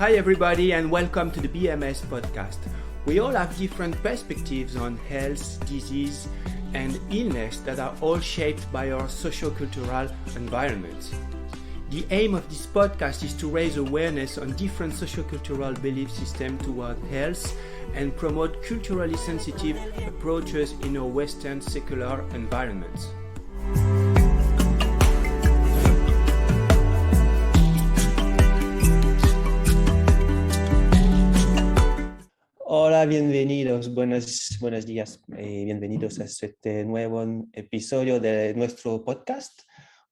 Hi everybody and welcome to the BMS podcast. We all have different perspectives on health, disease and illness that are all shaped by our socio-cultural environment. The aim of this podcast is to raise awareness on different socio-cultural belief systems toward health and promote culturally sensitive approaches in our Western secular environment. Hola, bienvenidos, buenos días, bienvenidos a este nuevo episodio de nuestro podcast.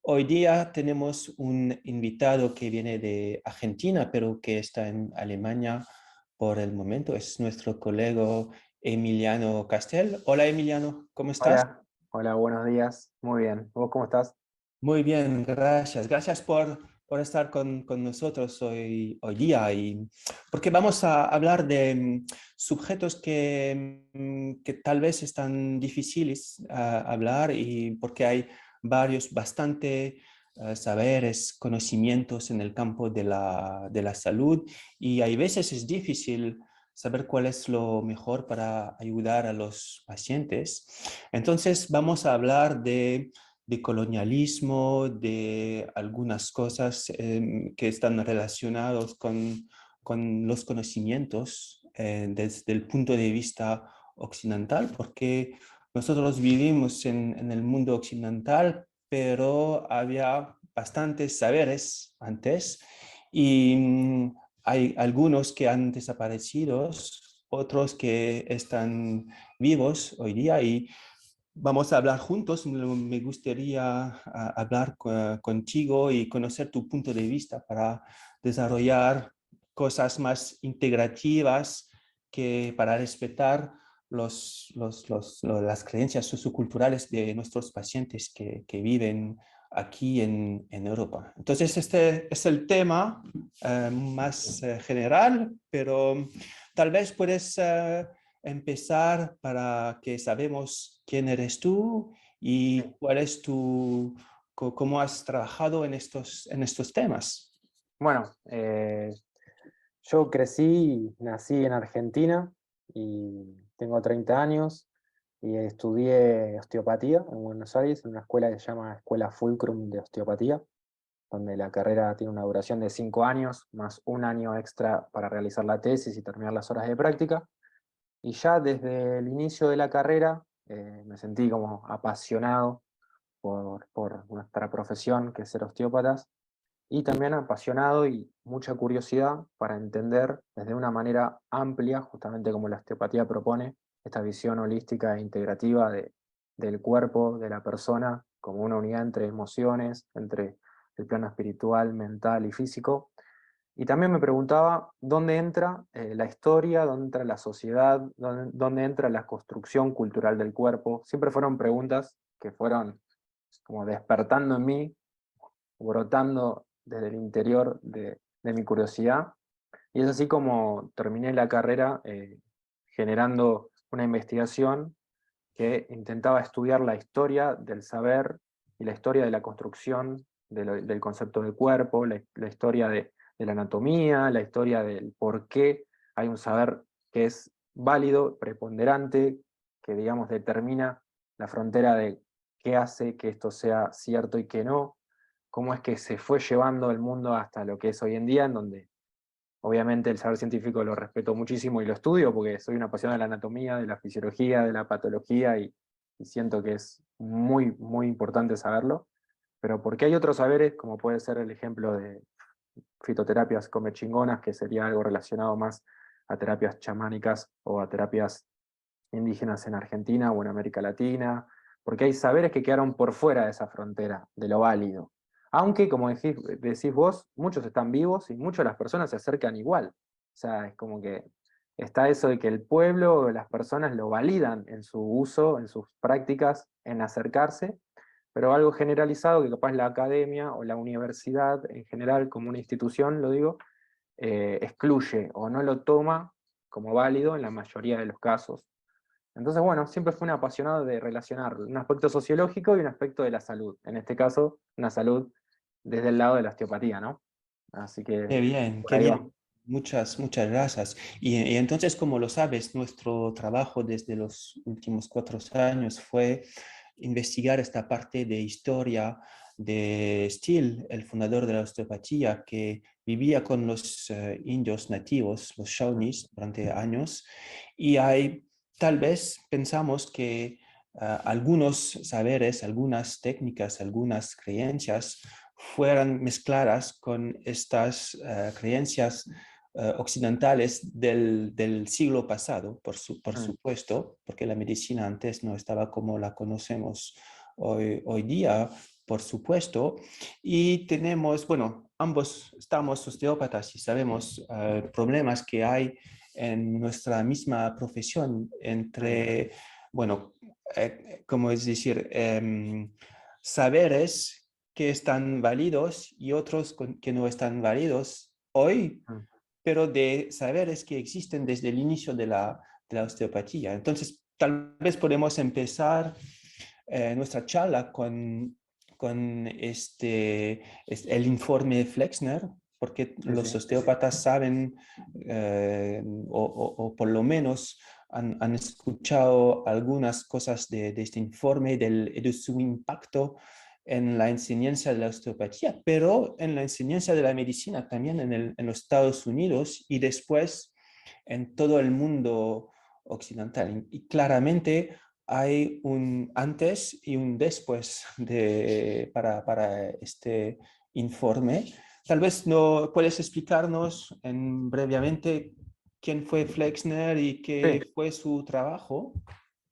Hoy día tenemos un invitado que viene de Argentina, pero que está en Alemania por el momento. Es nuestro colega Emiliano Castel. Hola Emiliano, ¿cómo estás? Hola, buenos días. Muy bien. ¿Vos cómo estás? Muy bien, gracias. Gracias por estar con nosotros hoy día, porque vamos a hablar de sujetos que tal vez están difíciles a hablar y porque hay bastante saberes, conocimientos en el campo de la salud y hay veces es difícil saber cuál es lo mejor para ayudar a los pacientes. Entonces vamos a hablar de colonialismo, de algunas cosas que están relacionadas con los conocimientos desde el punto de vista occidental, porque nosotros vivimos en el mundo occidental, pero había bastantes saberes antes y hay algunos que han desaparecido, otros que están vivos hoy día y vamos a hablar juntos. Me gustaría hablar contigo y conocer tu punto de vista para desarrollar cosas más integrativas que para respetar las creencias socioculturales de nuestros pacientes que viven aquí en Europa. Entonces, este es el tema más general, pero tal vez puedes empezar para que sabemos quién eres tú y cuál es cómo has trabajado en estos temas. Bueno, yo nací en Argentina y tengo 30 años y estudié osteopatía en Buenos Aires, en una escuela que se llama Escuela Fulcrum de Osteopatía, donde la carrera tiene una duración de 5 años, más un año extra para realizar la tesis y terminar las horas de práctica. Y ya desde el inicio de la carrera me sentí como apasionado por nuestra profesión, que es ser osteópatas, y también apasionado y mucha curiosidad para entender desde una manera amplia, justamente como la osteopatía propone, esta visión holística e integrativa del cuerpo, de la persona, como una unidad entre emociones, entre el plano espiritual, mental y físico. Y también me preguntaba dónde entra la historia, dónde entra la sociedad, dónde entra la construcción cultural del cuerpo. Siempre fueron preguntas que fueron como despertando en mí, brotando desde el interior de mi curiosidad. Y es así como terminé la carrera generando una investigación que intentaba estudiar la historia del saber y la historia de la construcción del concepto del cuerpo, la historia de la anatomía, la historia del por qué hay un saber que es válido, preponderante, que digamos determina la frontera de qué hace que esto sea cierto y qué no, cómo es que se fue llevando el mundo hasta lo que es hoy en día, en donde obviamente el saber científico lo respeto muchísimo y lo estudio porque soy un apasionado de la anatomía, de la fisiología, de la patología y siento que es muy, muy importante saberlo, pero porque hay otros saberes, como puede ser el ejemplo de fitoterapias comechingonas, que sería algo relacionado más a terapias chamánicas o a terapias indígenas en Argentina o en América Latina, porque hay saberes que quedaron por fuera de esa frontera, de lo válido. Aunque, como decís vos, muchos están vivos y muchas de las personas se acercan igual. O sea, es como que está eso de que el pueblo o las personas lo validan en su uso, en sus prácticas, en acercarse, pero algo generalizado que capaz la academia o la universidad en general, como una institución, lo digo, excluye o no lo toma como válido en la mayoría de los casos. Entonces, bueno, siempre fui un apasionado de relacionar un aspecto sociológico y un aspecto de la salud. En este caso, una salud desde el lado de la osteopatía, ¿no? Así que Qué bien, por qué ahí bien. va. muchas gracias. Y entonces, como lo sabes, nuestro trabajo desde los últimos 4 años fue investigar esta parte de historia de Steele, el fundador de la osteopatía, que vivía con los indios nativos, los Shawnees, durante años. Y hay, tal vez pensamos que algunos saberes, algunas técnicas, algunas creencias fueran mezcladas con estas creencias occidentales del siglo pasado, por Mm, supuesto, porque la medicina antes no estaba como la conocemos hoy día, por supuesto, y tenemos, bueno, ambos estamos osteópatas y sabemos problemas que hay en nuestra misma profesión mm, entre, bueno, como es decir, saberes que están válidos y otros que no están válidos hoy, mm. pero de saberes que existen desde el inicio de la osteopatía. Entonces, tal vez podemos empezar nuestra charla con el informe Flexner, porque Sí, los sí. osteópatas saben, o por lo menos han escuchado algunas cosas de este informe, de su impacto en la enseñanza de la osteopatía, pero en la enseñanza de la medicina también en los Estados Unidos y después en todo el mundo occidental. Y claramente hay un antes y un después para este informe. Tal vez no puedes explicarnos brevemente quién fue Flexner y Sí, qué fue su trabajo.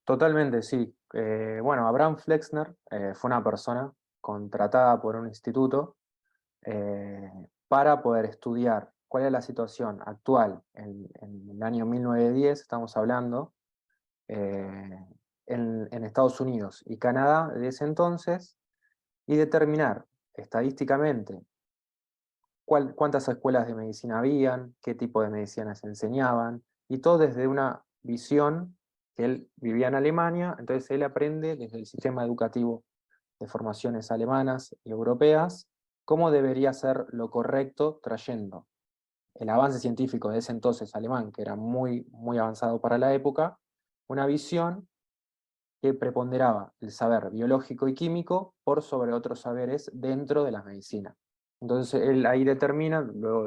totalmente, sí. Bueno, Abraham Flexner fue una persona contratada por un instituto eh, para poder estudiar cuál es la situación actual en el año 1910, estamos hablando, eh, en Estados Unidos y Canadá de ese entonces, y determinar estadísticamente cuántas escuelas de medicina habían, qué tipo de medicina se enseñaban, y todo desde una visión que él vivía en Alemania, entonces él aprende desde el sistema educativo de formaciones alemanas y europeas cómo debería ser lo correcto trayendo el avance científico de ese entonces alemán, que era muy avanzado para la época, una visión que preponderaba el saber biológico y químico por sobre otros saberes dentro de la medicina. Entonces él ahí determina, luego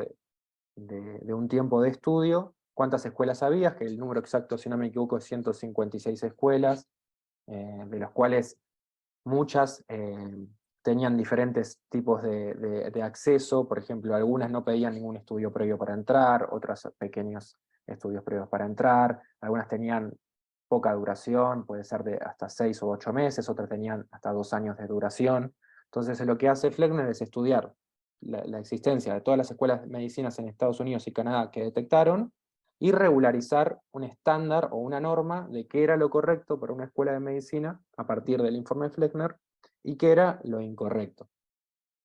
de un tiempo de estudio, cuántas escuelas había, que el número exacto, si no me equivoco, es 156 escuelas, de las cuales muchas tenían diferentes tipos de acceso, por ejemplo, algunas no pedían ningún estudio previo para entrar, otras pequeños estudios previos para entrar, algunas tenían poca duración, puede ser de hasta 6 u 8 meses, otras tenían hasta 2 años de duración. Entonces lo que hace Fleckner es estudiar la existencia de todas las escuelas de medicinas en Estados Unidos y Canadá que detectaron, y regularizar un estándar o una norma de qué era lo correcto para una escuela de medicina a partir del informe Fleckner y qué era lo incorrecto.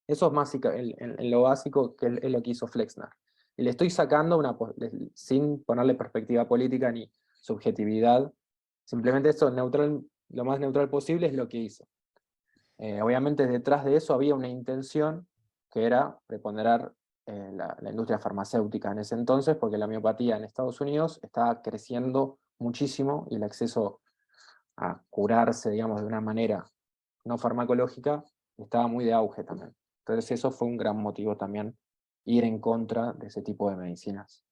Eso es más en lo básico que es lo que hizo Flexner. Y le estoy sacando sin ponerle perspectiva política ni subjetividad, simplemente eso neutral, lo más neutral posible es lo que hizo. Obviamente detrás de eso había una intención que era preponderar la industria farmacéutica en ese entonces, porque la miopatía en Estados Unidos estaba creciendo muchísimo y el acceso a curarse, digamos, de una manera no farmacológica estaba muy de auge también. Entonces eso fue un gran motivo también, ir en contra de ese tipo de medicinas.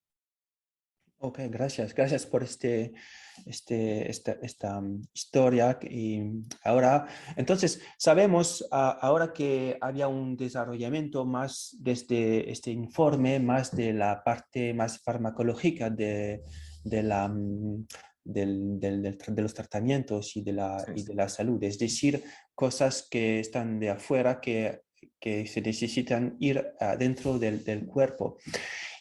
Ok, gracias por esta historia. Y ahora, entonces, sabemos ahora que había un desarrollamiento más desde este informe, más de la parte más farmacológica de la, de los tratamientos Sí. y de la salud, es decir, cosas que están de afuera que se necesitan ir adentro del cuerpo.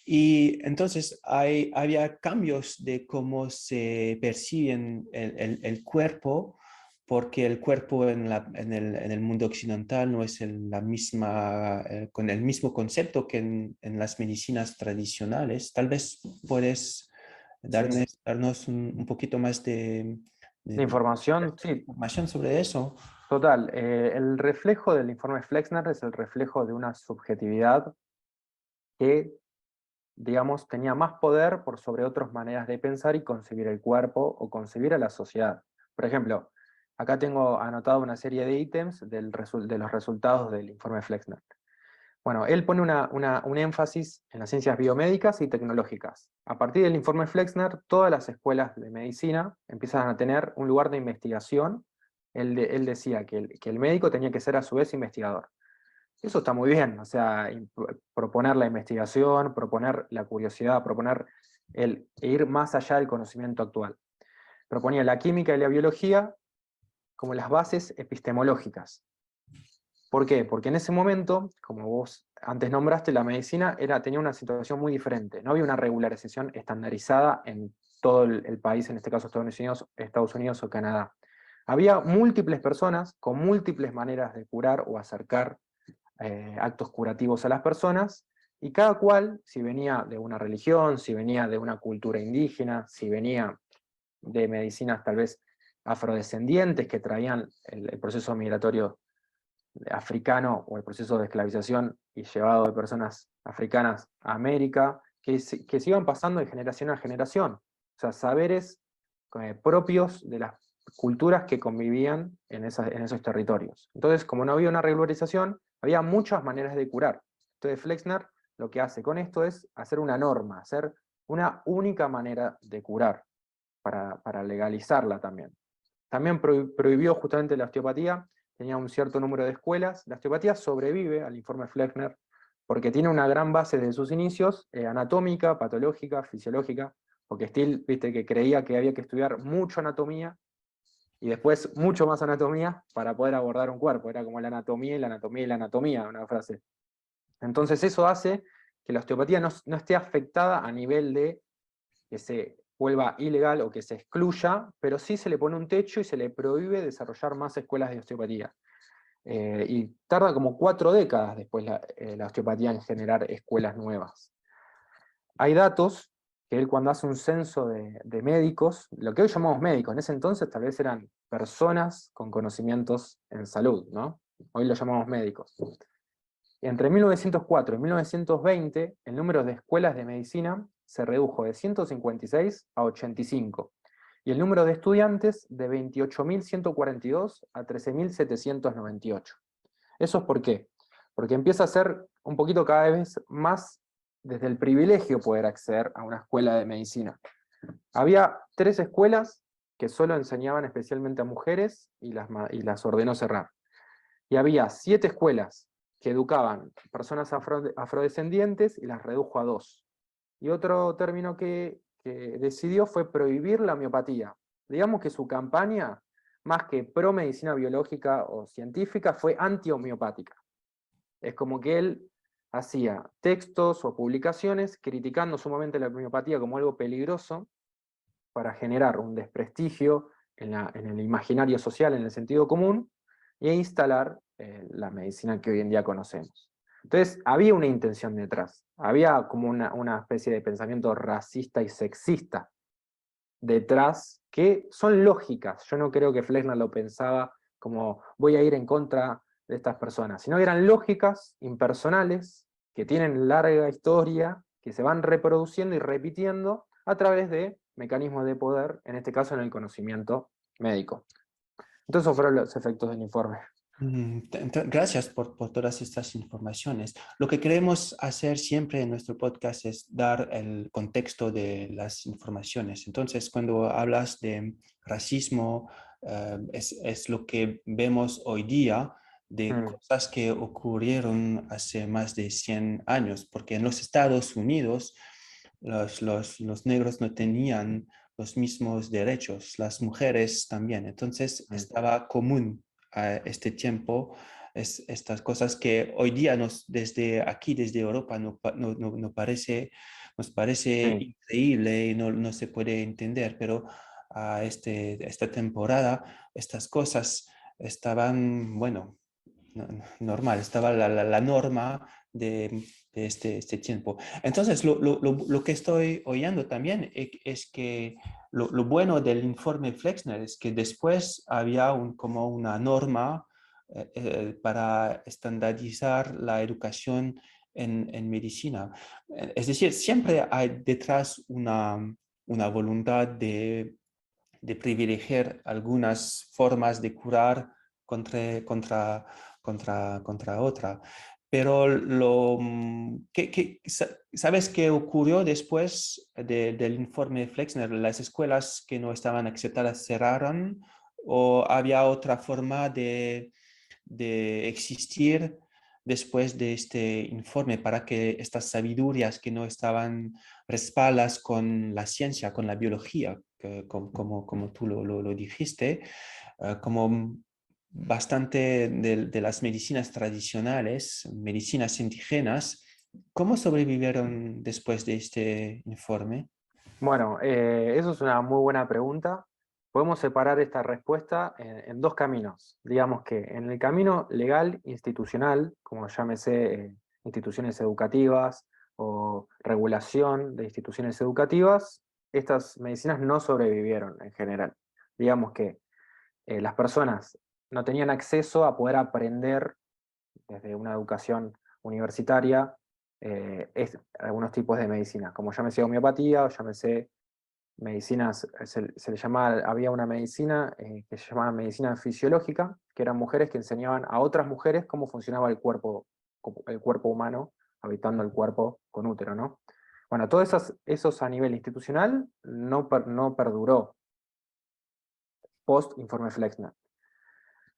Y entonces había cambios de cómo se perciben el cuerpo, porque el cuerpo en el mundo occidental no es con el mismo concepto que en las medicinas tradicionales. Tal vez puedes Sí. darnos un poquito más De de información, sí, información sobre eso. total. El reflejo del informe Flexner es el reflejo de una subjetividad que digamos, tenía más poder por sobre otras maneras de pensar y concebir el cuerpo o concebir a la sociedad. Por ejemplo, acá tengo anotado una serie de ítems de los resultados del informe Flexner. Bueno, él pone un énfasis en las ciencias biomédicas y tecnológicas. A partir del informe Flexner, todas las escuelas de medicina empiezan a tener un lugar de investigación. Él decía que el médico tenía que ser a su vez investigador. Eso está muy bien, o sea, proponer la investigación, proponer la curiosidad, proponer ir más allá del conocimiento actual. Proponía la química y la biología como las bases epistemológicas. ¿Por qué? Porque en ese momento, como vos antes nombraste, la medicina tenía una situación muy diferente. No había una regularización estandarizada en todo el país, en este caso Estados Unidos o Canadá. Había múltiples personas con múltiples maneras de curar o acercar actos curativos a las personas, y cada cual, si venía de una religión, si venía de una cultura indígena, si venía de medicinas tal vez afrodescendientes que traían el proceso migratorio africano o el proceso de esclavización y llevado de personas africanas a América, que se iban pasando de generación a generación. O sea, saberes propios de las culturas que convivían en esos territorios. Entonces, como no había una regularización, había muchas maneras de curar. Entonces, Flexner lo que hace con esto es hacer una norma, hacer una única manera de curar, para legalizarla también. También prohibió justamente la osteopatía, tenía un cierto número de escuelas. La osteopatía sobrevive al informe Flexner porque tiene una gran base de sus inicios, anatómica, patológica, fisiológica, porque Steele, viste, que creía que había que estudiar mucho anatomía y después mucho más anatomía para poder abordar un cuerpo. Era como la anatomía y la anatomía y la anatomía, una frase. Entonces eso hace que la osteopatía no esté afectada a nivel de que se vuelva ilegal o que se excluya, pero sí se le pone un techo y se le prohíbe desarrollar más escuelas de osteopatía. Y tarda como 4 décadas después la osteopatía en generar escuelas nuevas. Hay datos que él, cuando hace un censo de médicos, lo que hoy llamamos médicos, en ese entonces tal vez eran personas con conocimientos en salud, ¿no? Hoy lo llamamos médicos. Entre 1904 y 1920, el número de escuelas de medicina se redujo de 156 a 85, y el número de estudiantes de 28.142 a 13.798. ¿Eso es por qué? Porque empieza a ser un poquito cada vez más desde el privilegio poder acceder a una escuela de medicina. Había 3 escuelas que solo enseñaban especialmente a mujeres y las ordenó cerrar. Y había 7 escuelas que educaban personas afrodescendientes y las redujo a 2. Y otro término que decidió fue prohibir la homeopatía. Digamos que su campaña, más que pro medicina biológica o científica, fue anti-homeopática. Es como que él hacía textos o publicaciones criticando sumamente la homeopatía como algo peligroso para generar un desprestigio en el imaginario social, en el sentido común, e instalar la medicina que hoy en día conocemos. Entonces, había una intención detrás, había como una especie de pensamiento racista y sexista detrás, que son lógicas. Yo no creo que Flexner lo pensaba como voy a ir en contra de estas personas, sino que eran lógicas, impersonales, que tienen larga historia, que se van reproduciendo y repitiendo a través de mecanismos de poder, en este caso en el conocimiento médico. Entonces esos fueron los efectos del informe. Gracias por todas estas informaciones. Lo que queremos hacer siempre en nuestro podcast es dar el contexto de las informaciones. Entonces, cuando hablas de racismo, es lo que vemos hoy día de cosas que ocurrieron hace más de 100 años, porque en los Estados Unidos los negros no tenían los mismos derechos, las mujeres también. Entonces, estaba común a este tiempo estas cosas que hoy día desde aquí, desde Europa, nos parece Sí. increíble y no se puede entender, pero a esta temporada estas cosas estaban, bueno, normal, estaba la norma de este tiempo. Entonces, lo que estoy oyendo también es que lo bueno del informe Flexner es que después había como una norma para estandarizar la educación en medicina. Es decir, siempre hay detrás una voluntad de privilegiar algunas formas de curar contra otra. Pero ¿sabes qué ocurrió después del informe Flexner? ¿Las escuelas que no estaban aceptadas cerraron o había otra forma de existir después de este informe para que estas sabidurías que no estaban respaldadas con la ciencia, con la biología, como tú lo dijiste, como bastante de las medicinas tradicionales, medicinas indígenas, ¿cómo sobrevivieron después de este informe? Bueno, eso es una muy buena pregunta. Podemos separar esta respuesta en dos caminos. Digamos que en el camino legal institucional, como llámese instituciones educativas o regulación de instituciones educativas, estas medicinas no sobrevivieron en general. Digamos que las personas no tenían acceso a poder aprender desde una educación universitaria algunos tipos de medicina, como llámese homeopatía o llámese medicinas, se le llamaba, había una medicina que se llamaba medicina fisiológica, que eran mujeres que enseñaban a otras mujeres cómo funcionaba el cuerpo humano, habitando el cuerpo con útero, ¿no? Bueno, todos esos a nivel institucional no perduró post-informe Flexner.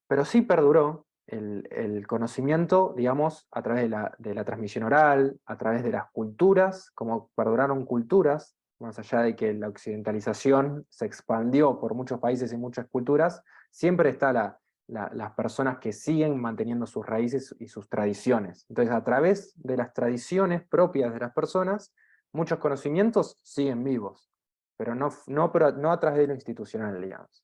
Pero sí perduró el conocimiento, digamos, a través de la transmisión oral, a través de las culturas, como perduraron culturas, más allá de que la occidentalización se expandió por muchos países y muchas culturas, siempre está las personas que siguen manteniendo sus raíces y sus tradiciones. Entonces, a través de las tradiciones propias de las personas, muchos conocimientos siguen vivos, pero no a través de lo institucional, digamos.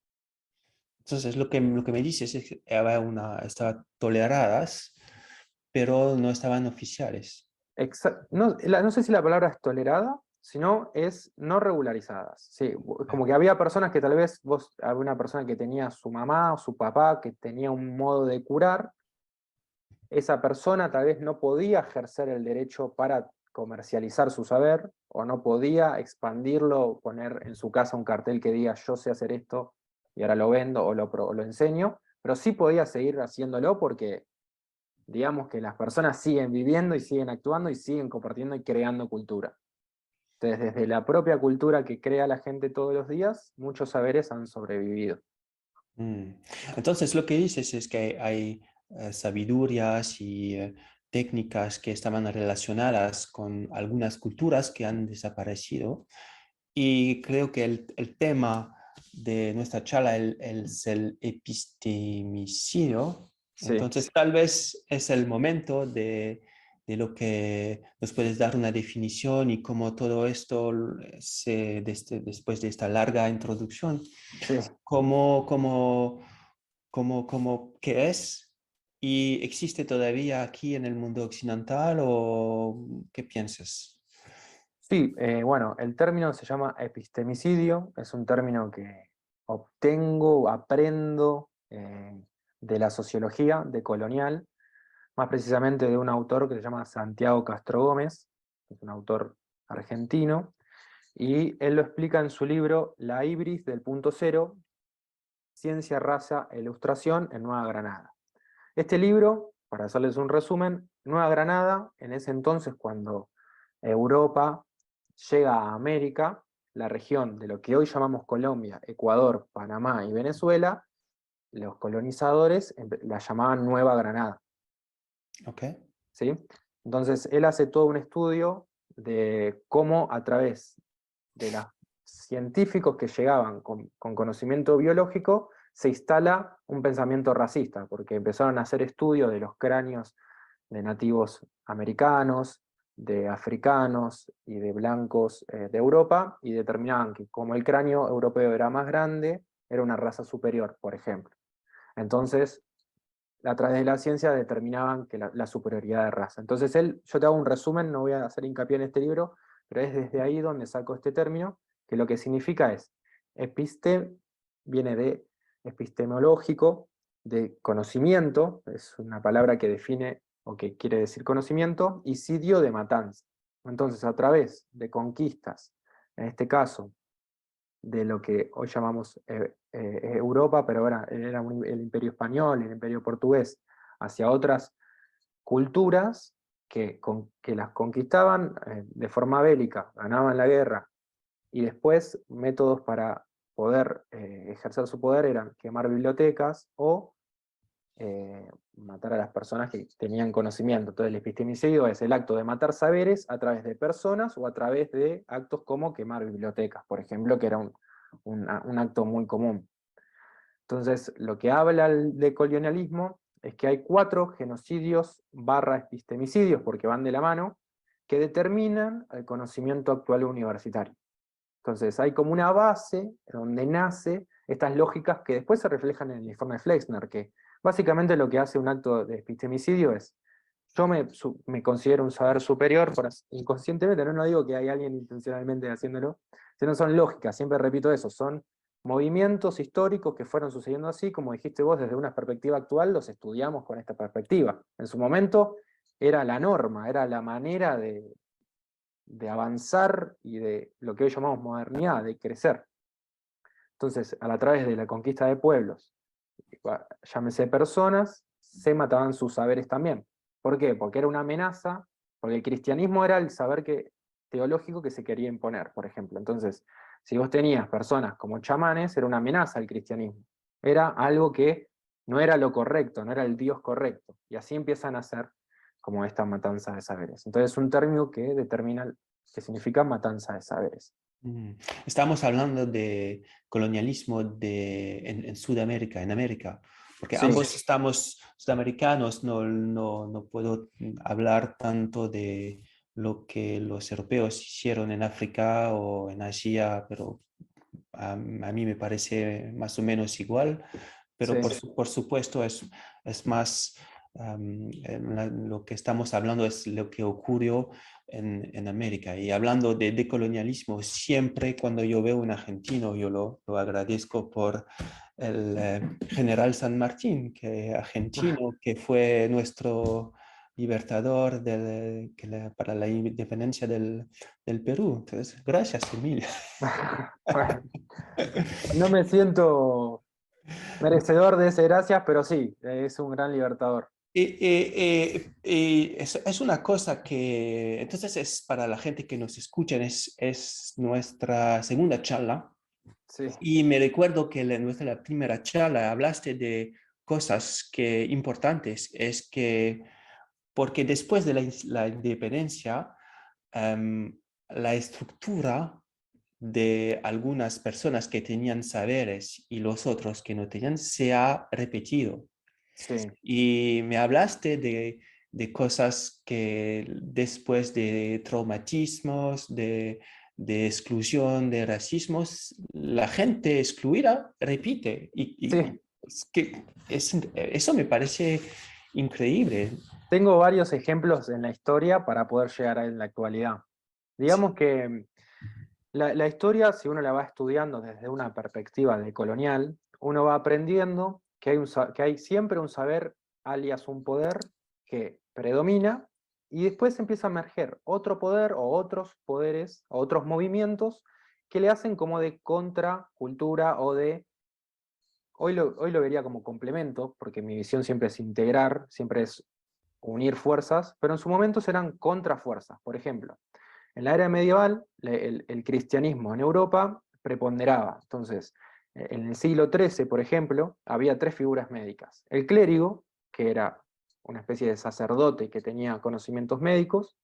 Entonces, lo que me dices es que estaban toleradas, pero no estaban oficiales. No, no sé si la palabra es tolerada, sino es no regularizadas. Sí, es como que había personas que tal vez había una persona que tenía su mamá o su papá que tenía un modo de curar, esa persona tal vez no podía ejercer el derecho para comercializar su saber, o no podía expandirlo, poner en su casa un cartel que diga yo sé hacer esto y ahora lo vendo o lo enseño, pero sí podía seguir haciéndolo porque digamos que las personas siguen viviendo y siguen actuando y siguen compartiendo y creando cultura. Entonces, desde la propia cultura que crea la gente todos los días, muchos saberes han sobrevivido. Mm. Entonces, lo que dices es que hay sabidurías y técnicas que estaban relacionadas con algunas culturas que han desaparecido. Y creo que el tema de nuestra charla es el epistemicidio. Sí, Entonces, tal vez es el momento de lo que nos puedes dar una definición y cómo todo esto, después de esta larga introducción, sí. cómo, cómo, qué es y existe todavía aquí en el mundo occidental o qué piensas. Sí, bueno, el término se llama epistemicidio, es un término que obtengo, aprendo de la sociología decolonial, más precisamente de un autor que se llama Santiago Castro Gómez, que es un autor argentino, y él lo explica en su libro La Ibris del punto cero, Ciencia, Raza e Ilustración en Nueva Granada. Este libro, para hacerles un resumen, Nueva Granada, en ese entonces cuando Europa llega a América, la región de lo que hoy llamamos Colombia, Ecuador, Panamá y Venezuela, los colonizadores la llamaban Nueva Granada. ¿Ok? ¿Sí? Entonces él hace todo un estudio de cómo a través de los científicos que llegaban con conocimiento biológico se instala un pensamiento racista, porque empezaron a hacer estudios de los cráneos de nativos americanos, de africanos y de blancos de Europa, y determinaban que como el cráneo europeo era más grande, era una raza superior, por ejemplo. Entonces, a través de la ciencia determinaban que la superioridad de raza. Entonces yo te hago un resumen, no voy a hacer hincapié en este libro, pero es desde ahí donde saco este término, que lo que significa es, episte viene de epistemológico, de conocimiento, es una palabra que define o que quiere decir conocimiento, y sidio de matanza. Entonces, a través de conquistas, en este caso, de lo que hoy llamamos Europa, pero ahora era el Imperio Español, el Imperio Portugués, hacia otras culturas que las conquistaban de forma bélica, ganaban la guerra, y después métodos para poder ejercer su poder eran quemar bibliotecas o matar a las personas que tenían conocimiento. Entonces el epistemicidio es el acto de matar saberes a través de personas o a través de actos como quemar bibliotecas, por ejemplo, que era un acto muy común. Entonces, lo que habla el decolonialismo es que hay 4 genocidios / epistemicidios, porque van de la mano, que determinan el conocimiento actual universitario. Entonces, hay como una base donde nace estas lógicas que después se reflejan en el informe de Flexner, que básicamente lo que hace un acto de epistemicidio es, yo me considero un saber superior, inconscientemente, no digo que hay alguien intencionalmente haciéndolo, sino son lógicas, siempre repito eso, son movimientos históricos que fueron sucediendo así, como dijiste vos, desde una perspectiva actual los estudiamos con esta perspectiva. En su momento era la norma, era la manera de avanzar y de lo que hoy llamamos modernidad, de crecer. Entonces, a través de la conquista de pueblos, llámese personas, se mataban sus saberes también. ¿Por qué? Porque era una amenaza, porque el cristianismo era el saber teológico que se quería imponer, por ejemplo. Entonces, si vos tenías personas como chamanes, era una amenaza al cristianismo. Era algo que no era lo correcto, no era el Dios correcto. Y así empiezan a ser como esta matanza de saberes. Entonces es un término que determina qué significa matanza de saberes. Estamos hablando de colonialismo en Sudamérica, en América, porque Sí, ambos estamos sudamericanos, no puedo hablar tanto de lo que los europeos hicieron en África o en Asia, pero a mí me parece más o menos igual, pero sí. por supuesto es más, lo que estamos hablando es lo que ocurrió en América. Y hablando de decolonialismo, siempre cuando yo veo un argentino, yo lo agradezco por el general San Martín, que argentino, que fue nuestro libertador para la independencia del Perú. Entonces, gracias, Emilia. Bueno, no me siento merecedor de ese gracias, pero sí, es un gran libertador. Es una cosa que, entonces es para la gente que nos escuchan, es nuestra segunda charla. Sí, Y me recuerdo que en nuestra primera charla hablaste de cosas importantes, es que, porque después de la independencia, la estructura de algunas personas que tenían saberes y los otros que no tenían se ha repetido. sí, Y me hablaste de cosas que después de traumatismos, de exclusión, de racismos, la gente excluida repite. sí. Es que eso me parece increíble. Tengo varios ejemplos en la historia para poder llegar a la actualidad. Digamos que la historia, si uno la va estudiando desde una perspectiva decolonial, uno va aprendiendo que hay siempre un saber, alias un poder, que predomina, y después empieza a emerger otro poder o otros poderes o otros movimientos que le hacen como de contracultura o de... hoy lo vería como complemento, porque mi visión siempre es integrar, siempre es unir fuerzas, pero en su momento serán contrafuerzas. Por ejemplo, en la era medieval, el cristianismo en Europa preponderaba. Entonces, en el siglo XIII, por ejemplo, había 3 figuras médicas. El clérigo, que era una especie de sacerdote que tenía conocimientos médicos,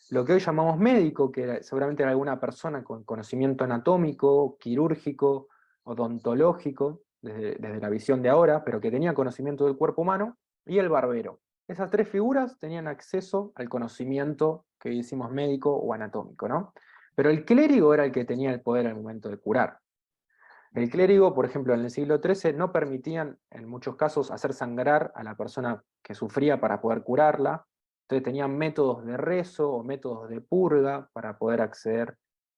lo que hoy llamamos médico, seguramente era alguna persona con conocimiento anatómico, quirúrgico, odontológico, desde la visión de ahora, pero que tenía conocimiento del cuerpo humano, y el barbero. Esas 3 figuras tenían acceso al conocimiento que decimos médico o anatómico, ¿no? Pero el clérigo era el que tenía el poder al momento de curar. El clérigo, por ejemplo, en el siglo XIII no permitían, en muchos casos, hacer sangrar a la persona que sufría para poder curarla. Entonces tenían métodos de rezo o métodos de purga para poder acceder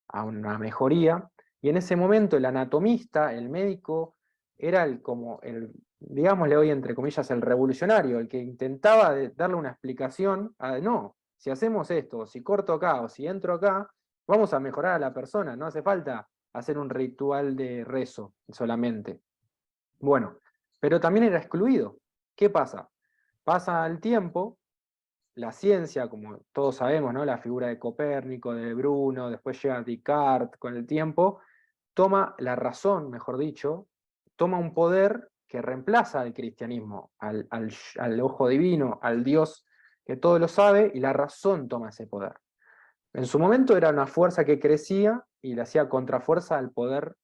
a una mejoría. Y en ese momento el anatomista, el médico, era digámosle hoy entre comillas, el revolucionario, el que intentaba darle una explicación a, no, si hacemos esto, si corto acá o si entro acá, vamos a mejorar a la persona, no hace falta hacer un ritual de rezo solamente. Bueno, pero también era excluido. ¿Qué pasa? Pasa el tiempo, la ciencia, como todos sabemos, ¿no? La figura de Copérnico, de Bruno, después llega Descartes con el tiempo, toma la razón, mejor dicho, toma un poder que reemplaza al cristianismo, al ojo divino, al Dios que todo lo sabe, y la razón toma ese poder. En su momento era una fuerza que crecía y le hacía contrafuerza al poder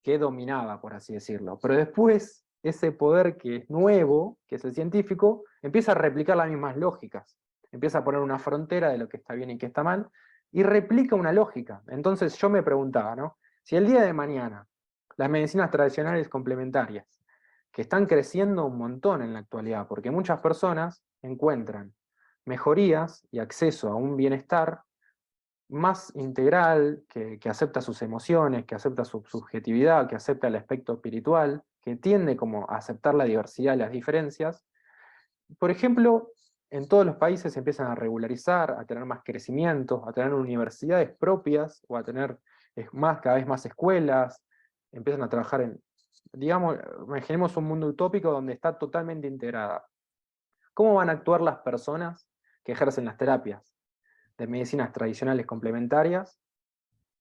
que dominaba, por así decirlo. Pero después, ese poder que es nuevo, que es el científico, empieza a replicar las mismas lógicas. Empieza a poner una frontera de lo que está bien y qué está mal, y replica una lógica. Entonces yo me preguntaba, ¿no? Si el día de mañana las medicinas tradicionales complementarias, que están creciendo un montón en la actualidad, porque muchas personas encuentran mejorías y acceso a un bienestar más integral, que acepta sus emociones, que acepta su subjetividad, que acepta el aspecto espiritual, que tiende como a aceptar la diversidad y las diferencias. Por ejemplo, en todos los países se empiezan a regularizar, a tener más crecimiento, a tener universidades propias o a tener cada vez más escuelas, empiezan a trabajar en, digamos, imaginemos un mundo utópico donde está totalmente integrada. ¿Cómo van a actuar las personas que ejercen las terapias de medicinas tradicionales complementarias?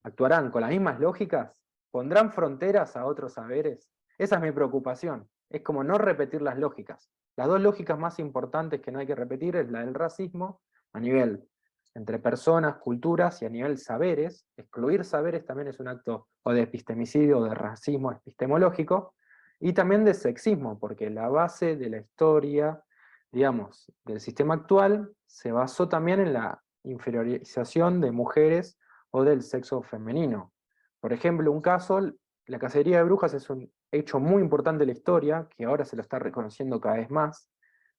¿Actuarán con las mismas lógicas? ¿Pondrán fronteras a otros saberes? Esa es mi preocupación. Es como no repetir las lógicas. Las dos lógicas más importantes que no hay que repetir es la del racismo, a nivel entre personas, culturas, y a nivel saberes. Excluir saberes también es un acto o de epistemicidio o de racismo epistemológico, y también de sexismo, porque la base de la historia, digamos, del sistema actual se basó también en la inferiorización de mujeres o del sexo femenino. Por ejemplo, un caso, la cacería de brujas es un hecho muy importante de la historia, que ahora se lo está reconociendo cada vez más,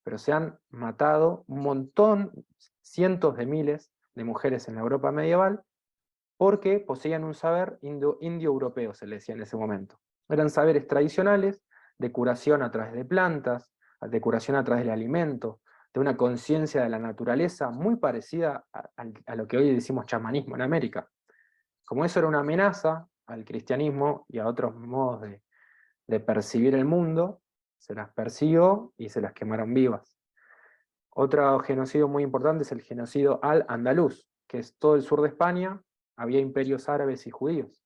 pero se han matado un montón, cientos de miles de mujeres en la Europa medieval, porque poseían un saber indio-europeo, se le decía en ese momento. Eran saberes tradicionales de curación a través de plantas, de curación a través del alimento, de una conciencia de la naturaleza muy parecida a lo que hoy decimos chamanismo en América. Como eso era una amenaza al cristianismo y a otros modos de percibir el mundo, se las persiguió y se las quemaron vivas. Otro genocidio muy importante es el genocidio al-andaluz, que es todo el sur de España, había imperios árabes y judíos.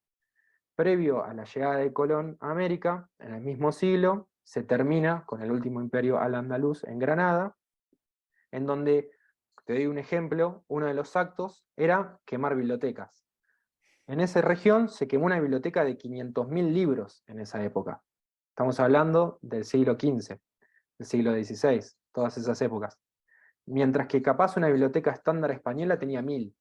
Previo a la llegada de Colón a América, en el mismo siglo, se termina con el último imperio al-andaluz en Granada, en donde, te doy un ejemplo, uno de los actos era quemar bibliotecas. En esa región se quemó una biblioteca de 500.000 libros en esa época. Estamos hablando del siglo XV, del siglo XVI, todas esas épocas. Mientras que capaz una biblioteca estándar española tenía 1.000.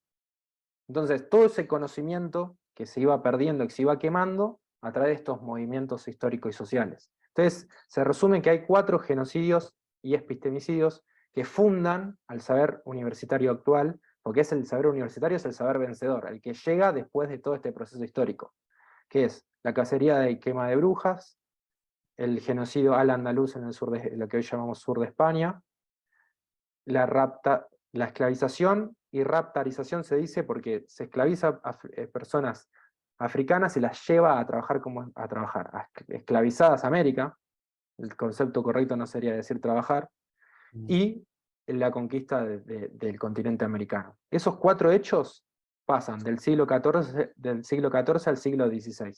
Entonces, todo ese conocimiento que se iba perdiendo, que se iba quemando, a través de estos movimientos históricos y sociales. Entonces, se resume que hay 4 genocidios y epistemicidios que fundan al saber universitario actual, porque es el saber universitario, es el saber vencedor, el que llega después de todo este proceso histórico, que es la cacería de quema de brujas, el genocidio al-andaluz en el sur de lo que hoy llamamos sur de España, la esclavización y raptarización se dice porque se esclaviza a personas africanas y las lleva a trabajar esclavizadas a América, el concepto correcto no sería decir trabajar, y la conquista del continente americano. Esos 4 hechos pasan del siglo XIV al siglo XVI.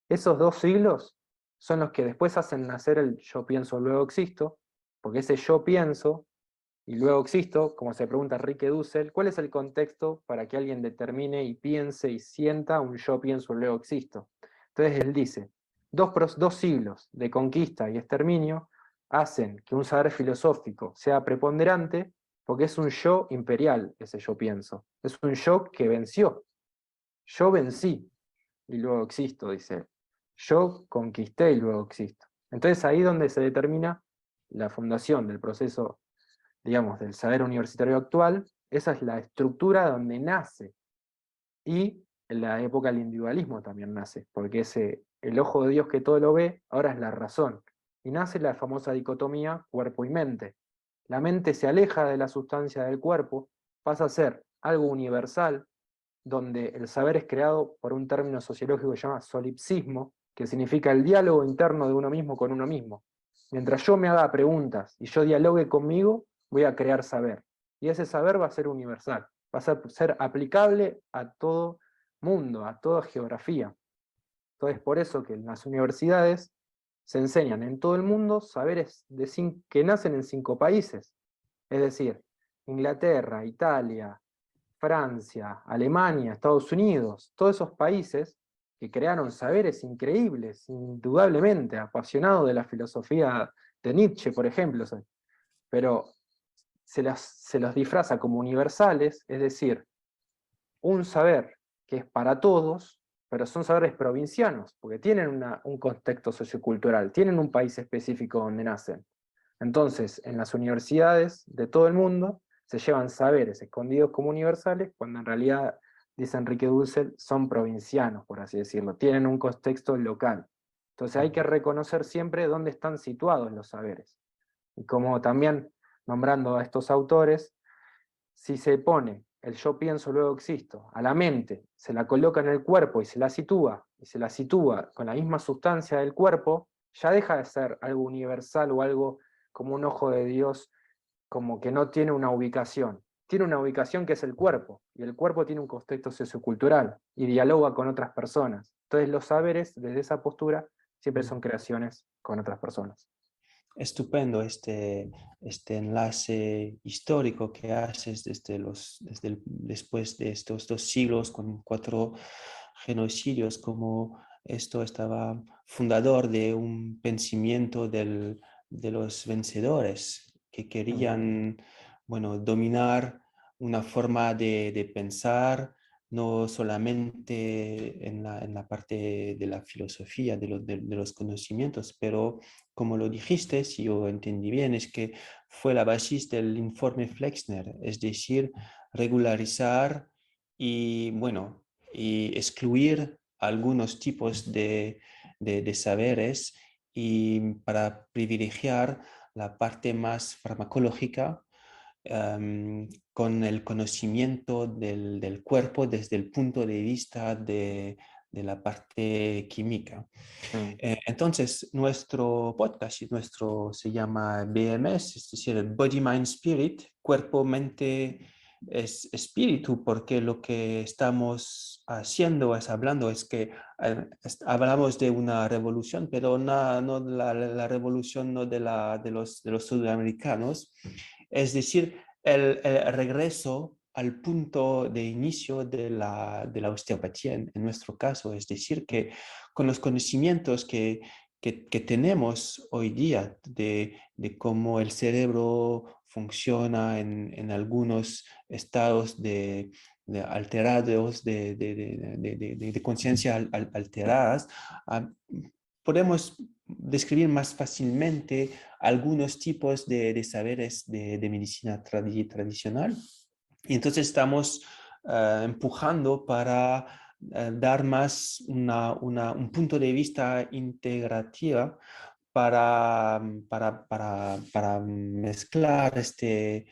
Esos 2 siglos son los que después hacen nacer el yo pienso, luego existo, porque ese yo pienso y luego existo, como se pregunta Enrique Dussel, ¿cuál es el contexto para que alguien determine y piense y sienta un yo pienso, luego existo? Entonces él dice, dos siglos de conquista y exterminio hacen que un saber filosófico sea preponderante porque es un yo imperial, ese yo pienso. Es un yo que venció. Yo vencí y luego existo, dice él. Yo conquisté y luego existo. Entonces ahí donde se determina la fundación del proceso, digamos, del saber universitario actual, esa es la estructura donde nace. Y en la época del individualismo también nace, porque el ojo de Dios que todo lo ve, ahora es la razón. y nace la famosa dicotomía cuerpo y mente. La mente se aleja de la sustancia del cuerpo, pasa a ser algo universal, donde el saber es creado por un término sociológico que se llama solipsismo, que significa el diálogo interno de uno mismo con uno mismo. Mientras yo me haga preguntas y yo dialogue conmigo, voy a crear saber. Y ese saber va a ser universal, va a ser aplicable a todo mundo, a toda geografía. Entonces, por eso que en las universidades se enseñan en todo el mundo saberes que nacen en 5 países. Es decir, Inglaterra, Italia, Francia, Alemania, Estados Unidos, todos esos países que crearon saberes increíbles, indudablemente, apasionados de la filosofía de Nietzsche, por ejemplo, pero se los disfraza como universales, es decir, un saber que es para todos, pero son saberes provincianos, porque tienen un contexto sociocultural, tienen un país específico donde nacen. Entonces, en las universidades de todo el mundo se llevan saberes escondidos como universales, cuando en realidad, dice Enrique Dussel, son provincianos, por así decirlo, tienen un contexto local. Entonces hay que reconocer siempre dónde están situados los saberes. Y como también, nombrando a estos autores, si se pone el yo pienso, luego existo, a la mente, se la coloca en el cuerpo y se la sitúa con la misma sustancia del cuerpo, ya deja de ser algo universal o algo como un ojo de Dios, como que no tiene una ubicación. Tiene una ubicación que es el cuerpo, y el cuerpo tiene un contexto sociocultural, y dialoga con otras personas. Entonces los saberes, desde esa postura, siempre son creaciones con otras personas. Estupendo este enlace histórico que haces después de estos 2 siglos con 4 genocidios, como esto estaba fundador de un pensamiento de los vencedores que Mm. querían, bueno, dominar una forma de pensar, no solamente en la parte de la filosofía, de los conocimientos, pero como lo dijiste, si yo entendí bien, es que fue la base del informe Flexner, es decir, regularizar y, bueno, y excluir algunos tipos de saberes y para privilegiar la parte más farmacológica con el conocimiento del cuerpo desde el punto de vista de la parte química. Mm. Entonces, nuestro podcast se llama BMS, es decir, el Body, Mind, Spirit, cuerpo, mente, es espíritu, porque lo que estamos haciendo es hablando, es que hablamos de una revolución, pero no la revolución no de los sudamericanos, es decir, el regreso al punto de inicio de la osteopatía en nuestro caso, es decir, que con los conocimientos que tenemos hoy día de cómo el cerebro funciona en algunos estados alterados, de conciencia alteradas, ah, podemos describir más fácilmente algunos tipos de saberes de medicina tradicional. Y entonces estamos empujando para dar más un punto de vista integrativo para mezclar este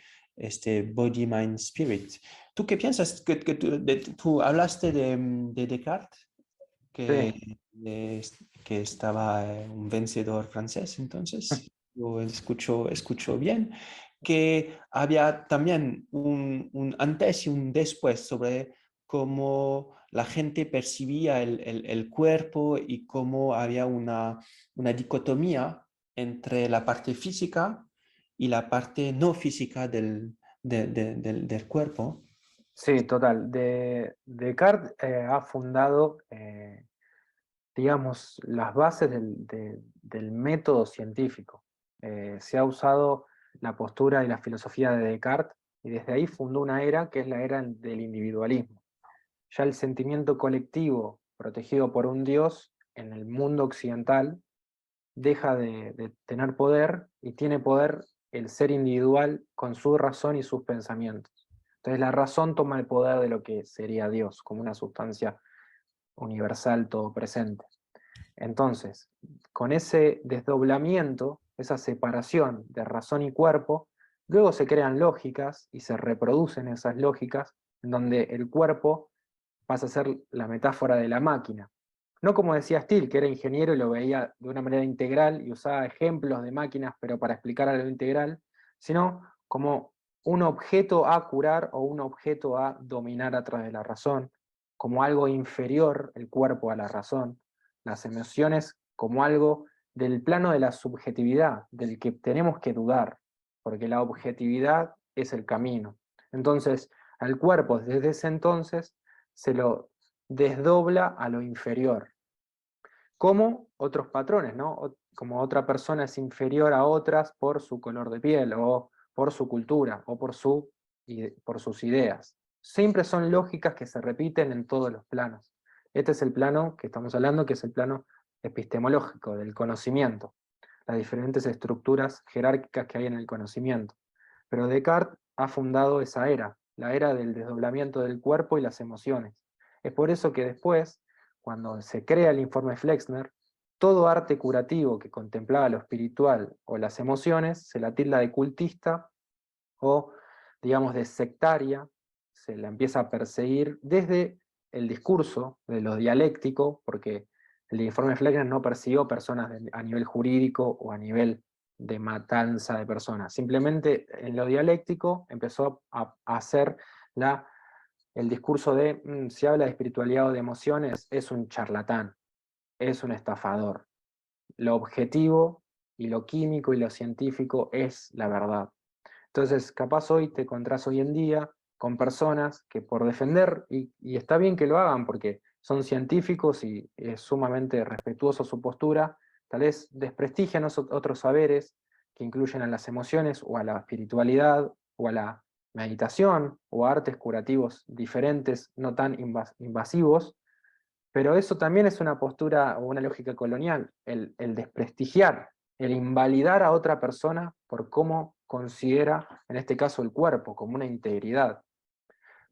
body, mind, spirit. ¿Tú qué piensas? Que tú hablaste de Descartes, Sí, que, que estaba un vencedor francés, entonces yo escucho bien, que había también un antes y un después sobre cómo la gente percibía el cuerpo y cómo había una dicotomía entre la parte física y la parte no física del cuerpo. sí, total. Descartes ha fundado, digamos, las bases del método científico. Se ha usado la postura y la filosofía de Descartes y desde ahí fundó una era que es la era del individualismo. Ya el sentimiento colectivo protegido por un Dios en el mundo occidental deja de tener poder y tiene poder el ser individual con su razón y sus pensamientos. Entonces la razón toma el poder de lo que sería Dios, como una sustancia universal, todo presente. Entonces, con ese desdoblamiento, esa separación de razón y cuerpo, luego se crean lógicas y se reproducen esas lógicas en donde el cuerpo pasa a ser la metáfora de la máquina. No como decía Steele, que era ingeniero y lo veía de una manera integral y usaba ejemplos de máquinas, pero para explicar algo integral, sino como un objeto a curar o un objeto a dominar a través de la razón, como algo inferior el cuerpo a la razón, las emociones como algo del plano de la subjetividad, del que tenemos que dudar, porque la objetividad es el camino. Entonces, al cuerpo desde ese entonces se lo desdobla a lo inferior, como otros patrones, ¿no? Como otra persona es inferior a otras por su color de piel, o por su cultura, o por sus ideas. Siempre son lógicas que se repiten en todos los planos. Este es el plano que estamos hablando, que es el plano epistemológico, del conocimiento, las diferentes estructuras jerárquicas que hay en el conocimiento. Pero Descartes ha fundado esa era, la era del desdoblamiento del cuerpo y las emociones. Es por eso que después, cuando se crea el informe Flexner, todo arte curativo que contemplaba lo espiritual o las emociones se la tilda de cultista o, digamos, de sectaria, se la empieza a perseguir desde el discurso de lo dialéctico, porque el informe Fleckner no persiguió personas a nivel jurídico o a nivel de matanza de personas. Simplemente en lo dialéctico empezó a hacer el discurso de si habla de espiritualidad o de emociones, es un charlatán, es un estafador. Lo objetivo y lo químico y lo científico es la verdad. Entonces, capaz hoy te encontrás hoy en día con personas que por defender, y está bien que lo hagan porque son científicos y es sumamente respetuoso su postura, tal vez desprestigian otros saberes que incluyen a las emociones o a la espiritualidad o a la meditación o a artes curativos diferentes, no tan invasivos, pero eso también es una postura o una lógica colonial, el desprestigiar, el invalidar a otra persona por cómo considera, en este caso, el cuerpo, como una integridad.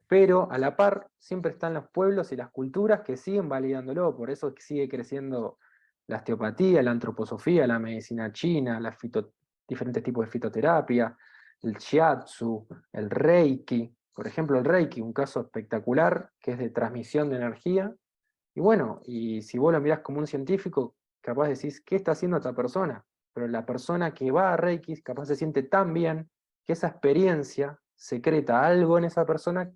Pero a la par siempre están los pueblos y las culturas que siguen validándolo, por eso sigue creciendo la osteopatía, la antroposofía, la medicina china, diferentes tipos de fitoterapia, el shiatsu, el reiki. Por ejemplo, el reiki, un caso espectacular que es de transmisión de energía, y bueno, y si vos lo mirás como un científico, capaz decís, ¿qué está haciendo esta persona? Pero la persona que va a Reiki capaz se siente tan bien que esa experiencia secreta algo en esa persona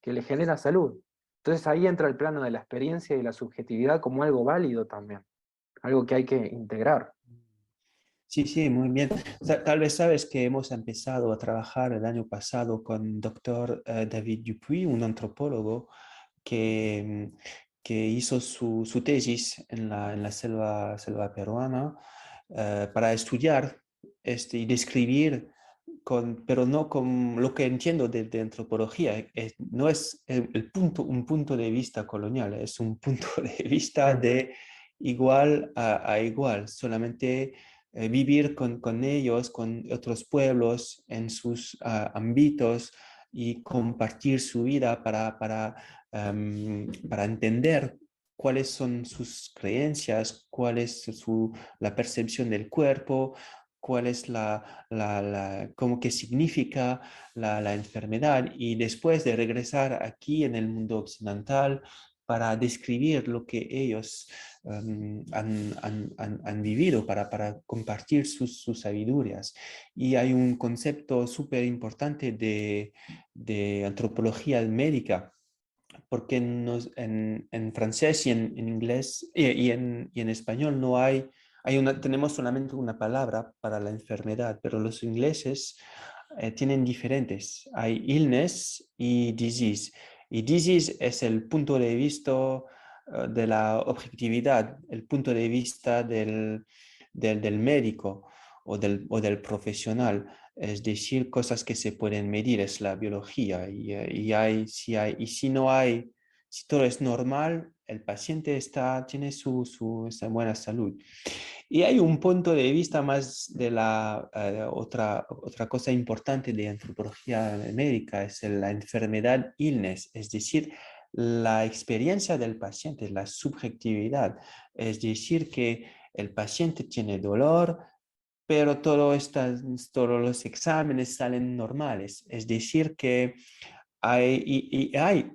que le genera salud. Entonces ahí entra el plano de la experiencia y la subjetividad como algo válido también, algo que hay que integrar. Sí, sí, muy bien. Tal vez sabes que hemos empezado a trabajar el año pasado con doctor David Dupuy, un antropólogo que, que hizo su tesis en la selva peruana para estudiar y describir, pero no con lo que entiendo de antropología. No es un punto de vista colonial, es un punto de vista Mm. de igual a igual, solamente vivir con ellos, con otros pueblos en sus ámbitos y compartir su vida para entender cuáles son sus creencias, cuál es la percepción del cuerpo, cuál es cómo que significa la enfermedad y después de regresar aquí en el mundo occidental para describir lo que ellos han vivido, para compartir sus sabidurías. Y hay un concepto súper importante de antropología médica porque en francés y en inglés y en español no tenemos solamente una palabra para la enfermedad, pero los ingleses tienen diferentes. Hay illness y disease. Y disease es el punto de vista de la objetividad, el punto de vista del médico o del profesional, es decir, cosas que se pueden medir, es la biología. Y si no hay, si todo es normal, el paciente tiene esa buena salud. Y hay un punto de vista más de la otra cosa importante de antropología médica, es la enfermedad illness, es decir, la experiencia del paciente, la subjetividad. Es decir, que el paciente tiene dolor, pero todos los exámenes salen normales. Es decir, que hay,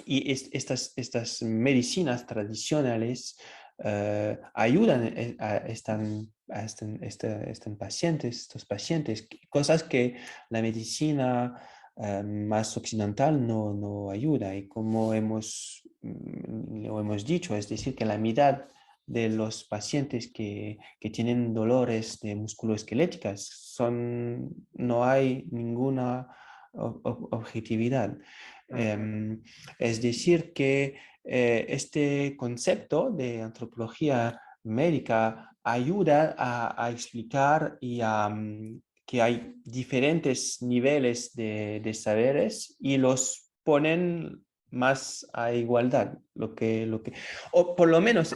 estas medicinas tradicionales ayudan estos pacientes, cosas que la medicina más occidental no ayuda. Y como lo hemos dicho, es decir, que la mitad de los pacientes que tienen dolores de musculoesqueléticas no hay ninguna objetividad. Es decir, que este concepto de antropología médica ayuda a explicar que hay diferentes niveles de saberes y los ponen más a igualdad, o por lo menos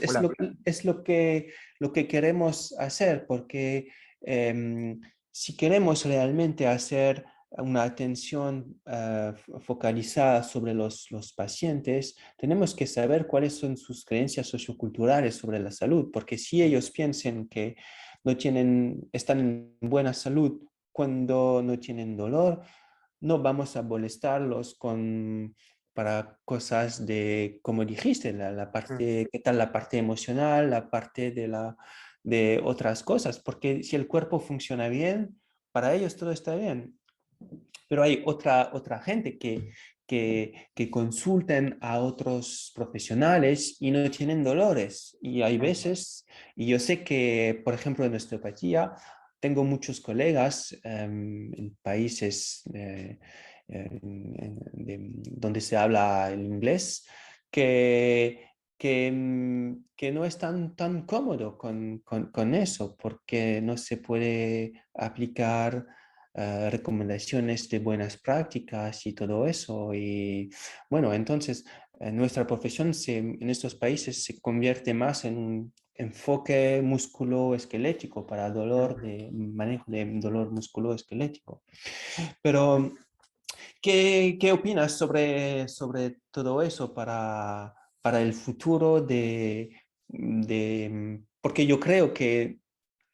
es lo que queremos hacer, porque si queremos realmente hacer una atención focalizada sobre los pacientes, tenemos que saber cuáles son sus creencias socioculturales sobre la salud, porque si ellos piensan que están en buena salud cuando no tienen dolor, no vamos a molestarlos para cosas de, como dijiste, la parte, qué tal la parte emocional, la parte de otras cosas, porque si el cuerpo funciona bien, para ellos todo está bien. Pero hay otra gente que consultan a otros profesionales y no tienen dolores. Y hay veces, y yo sé que, por ejemplo, en osteopatía, tengo muchos colegas en países donde se habla el inglés que no están tan cómodos con eso, porque no se puede aplicar recomendaciones de buenas prácticas y todo eso. Y bueno, entonces nuestra profesión en estos países se convierte más en un enfoque musculoesquelético para manejo de dolor musculoesquelético. Pero, ¿qué opinas sobre todo eso para el futuro porque yo creo que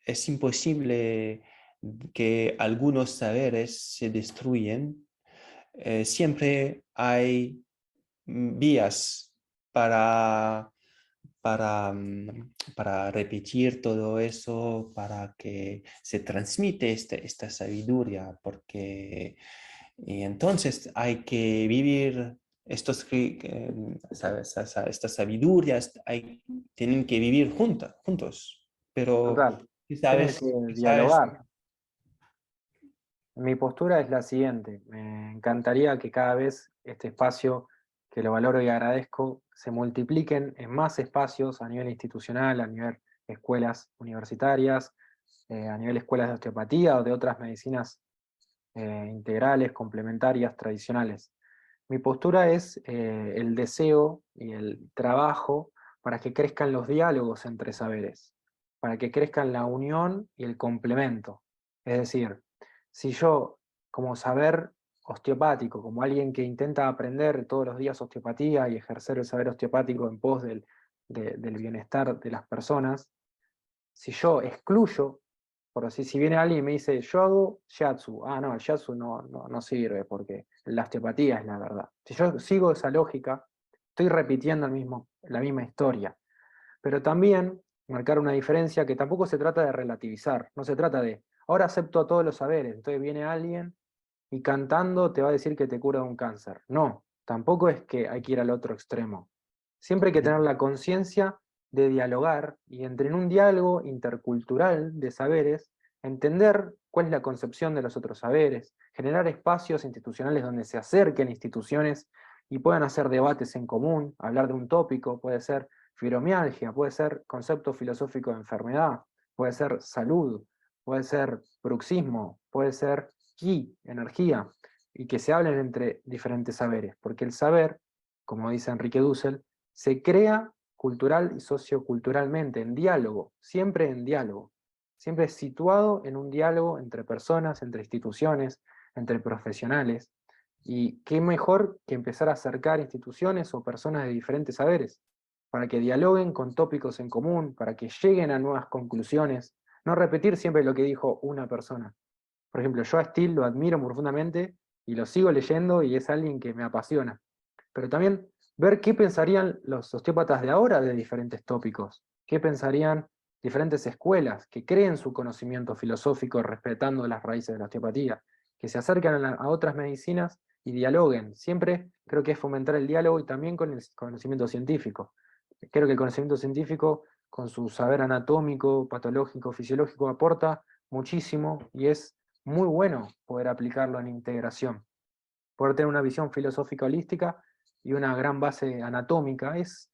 es imposible que algunos saberes se destruyen. Siempre hay vías para, para repetir todo eso, para que se transmite esta sabiduría, porque y entonces hay que vivir estas sabidurías, tienen que vivir juntos, pero Total, tienen que sabes. dialogar. Mi postura es la siguiente, me encantaría que cada vez este espacio, que lo valoro y agradezco, se multipliquen en más espacios a nivel institucional, a nivel escuelas universitarias, a nivel escuelas de osteopatía o de otras medicinas integrales, complementarias, tradicionales. Mi postura es el deseo y el trabajo para que crezcan los diálogos entre saberes, para que crezcan la unión y el complemento. Es decir, si yo, como saber osteopático, como alguien que intenta aprender todos los días osteopatía y ejercer el saber osteopático en pos del bienestar de las personas, si yo excluyo, por así, si viene alguien y me dice, yo hago shiatsu, no, el shiatsu no sirve porque la osteopatía es la verdad. Si yo sigo esa lógica, estoy repitiendo la misma historia. Pero también marcar una diferencia que tampoco se trata de relativizar, no se trata de, ahora acepto a todos los saberes, entonces viene alguien y cantando te va a decir que te cura de un cáncer. No, tampoco es que hay que ir al otro extremo. Siempre hay que tener la conciencia de dialogar y en un diálogo intercultural de saberes, entender cuál es la concepción de los otros saberes, generar espacios institucionales donde se acerquen instituciones y puedan hacer debates en común, hablar de un tópico, puede ser fibromialgia, puede ser concepto filosófico de enfermedad, puede ser salud, puede ser bruxismo, puede ser ki, energía, y que se hablen entre diferentes saberes, porque el saber, como dice Enrique Dussel, se crea cultural y socioculturalmente, en diálogo, siempre situado en un diálogo entre personas, entre instituciones, entre profesionales, Y qué mejor que empezar a acercar instituciones o personas de diferentes saberes, para que dialoguen con tópicos en común, para que lleguen a nuevas conclusiones, no repetir siempre lo que dijo una persona. Por ejemplo, yo a Steele lo admiro profundamente y lo sigo leyendo y es alguien que me apasiona. Pero también ver qué pensarían los osteópatas de ahora de diferentes tópicos, qué pensarían diferentes escuelas que creen su conocimiento filosófico respetando las raíces de la osteopatía, que se acercan a otras medicinas y dialoguen. Siempre creo que es fomentar el diálogo y también con el conocimiento científico. Creo que el conocimiento científico, con su saber anatómico, patológico, fisiológico, aporta muchísimo y es muy bueno poder aplicarlo en integración. Poder tener una visión filosófica holística y una gran base anatómica es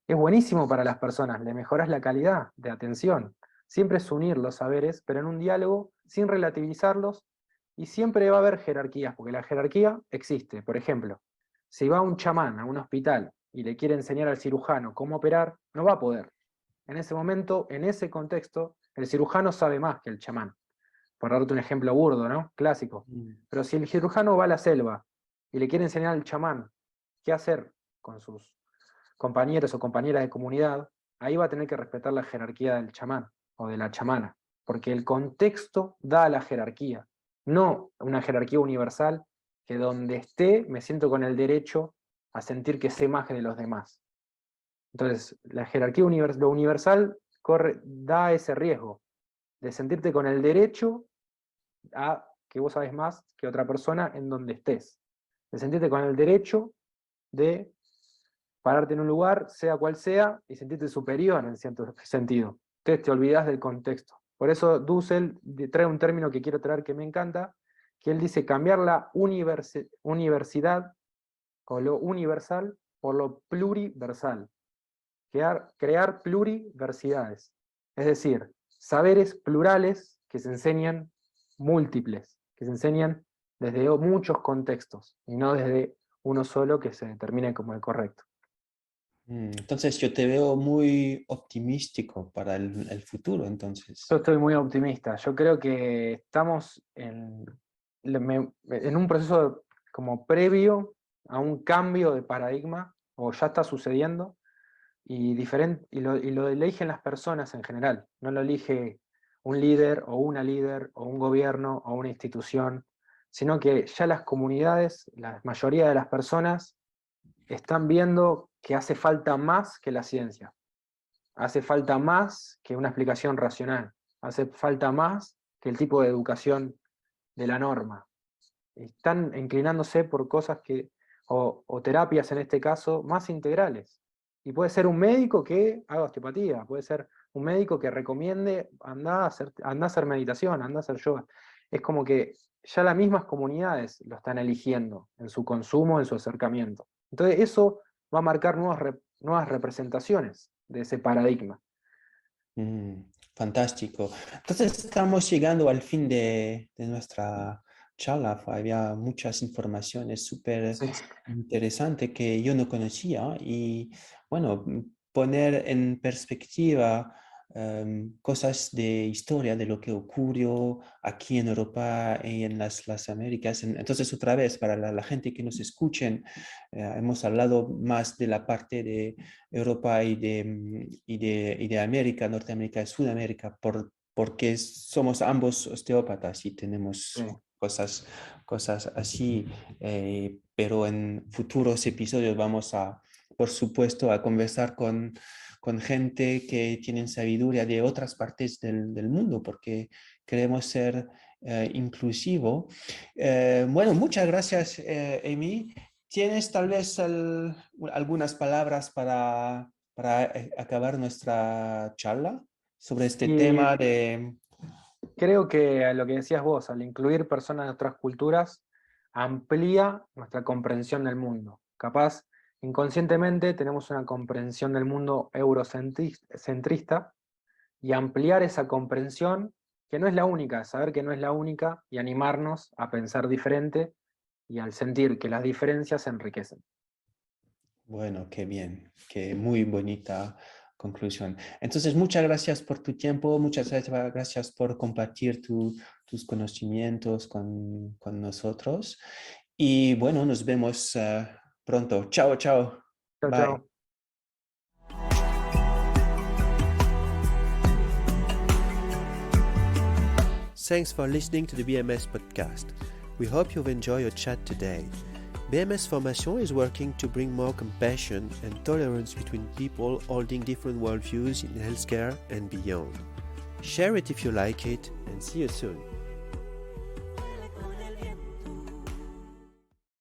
buenísimo para las personas, le mejoras la calidad de atención. Siempre es unir los saberes, pero en un diálogo sin relativizarlos, y siempre va a haber jerarquías, porque la jerarquía existe. Por ejemplo, si va un chamán a un hospital y le quiere enseñar al cirujano cómo operar, no va a poder. En ese momento, en ese contexto, el cirujano sabe más que el chamán. Por darte un ejemplo burdo, ¿no? Clásico. Mm. Pero si el cirujano va a la selva y le quiere enseñar al chamán qué hacer con sus compañeros o compañeras de comunidad, ahí va a tener que respetar la jerarquía del chamán o de la chamana, porque el contexto da la jerarquía, no una jerarquía universal que donde esté me siento con el derecho a sentir que sé más que de los demás. Entonces, la jerarquía lo universal da ese riesgo de sentirte con el derecho a que vos sabes más que otra persona en donde estés, de sentirte con el derecho de pararte en un lugar, sea cual sea, y sentirte superior en cierto sentido. Entonces te olvidas del contexto. Por eso Dussel trae un término que quiero traer que me encanta, que él dice cambiar la universidad o lo universal por lo pluriversal. Crear pluriversidades. Es decir, saberes plurales que se enseñan múltiples, que se enseñan desde muchos contextos y no desde uno solo que se determine como el correcto. Entonces yo te veo muy optimístico para el futuro, Yo entonces. estoy muy optimista. Yo creo que estamos en un proceso como previo a un cambio de paradigma, o ya está sucediendo, y lo eligen las personas en general. No lo elige un líder o una líder o un gobierno o una institución, sino que ya las comunidades, la mayoría de las personas, están viendo que hace falta más que la ciencia. Hace falta más que una explicación racional, hace falta más que el tipo de educación de la norma. Están inclinándose por cosas o terapias en este caso, más integrales. Y puede ser un médico que haga osteopatía, puede ser un médico que recomiende anda a hacer meditación, anda a hacer yoga. Es como que ya las mismas comunidades lo están eligiendo en su consumo, en su acercamiento. Entonces eso va a marcar nuevas representaciones de ese paradigma. Mm, fantástico. Entonces estamos llegando al fin de nuestra charla. Había muchas informaciones súper Sí. interesantes que yo no conocía y bueno, poner en perspectiva cosas de historia de lo que ocurrió aquí en Europa y en las Américas. Entonces, otra vez, para la gente que nos escuchen, hemos hablado más de la parte de Europa y de América, Norteamérica y Sudamérica, porque somos ambos osteópatas y tenemos Sí. cosas así, pero en futuros episodios vamos por supuesto, a conversar con gente que tienen sabiduría de otras partes del mundo, porque queremos ser inclusivo. Bueno, muchas gracias, Amy. ¿Tienes tal vez algunas palabras para acabar nuestra charla sobre este Y tema de... creo que a lo que decías vos, al incluir personas de otras culturas, amplía nuestra comprensión del mundo. Capaz, inconscientemente tenemos una comprensión del mundo eurocentrista, y ampliar esa comprensión, que no es la única, saber que no es la única, y animarnos a pensar diferente y al sentir que las diferencias enriquecen. Bueno, qué bien, qué muy bonita conclusión. Entonces, muchas gracias por tu tiempo, muchas gracias por compartir tus conocimientos con nosotros Y bueno, nos vemos pronto. Chao, chao. Chao, Bye. chao. Thanks for listening to the BMS podcast. We hope you've enjoyed our chat today. BMS Formation is working to bring more compassion and tolerance between people holding different worldviews in healthcare and beyond. Share it if you like it, and see you soon.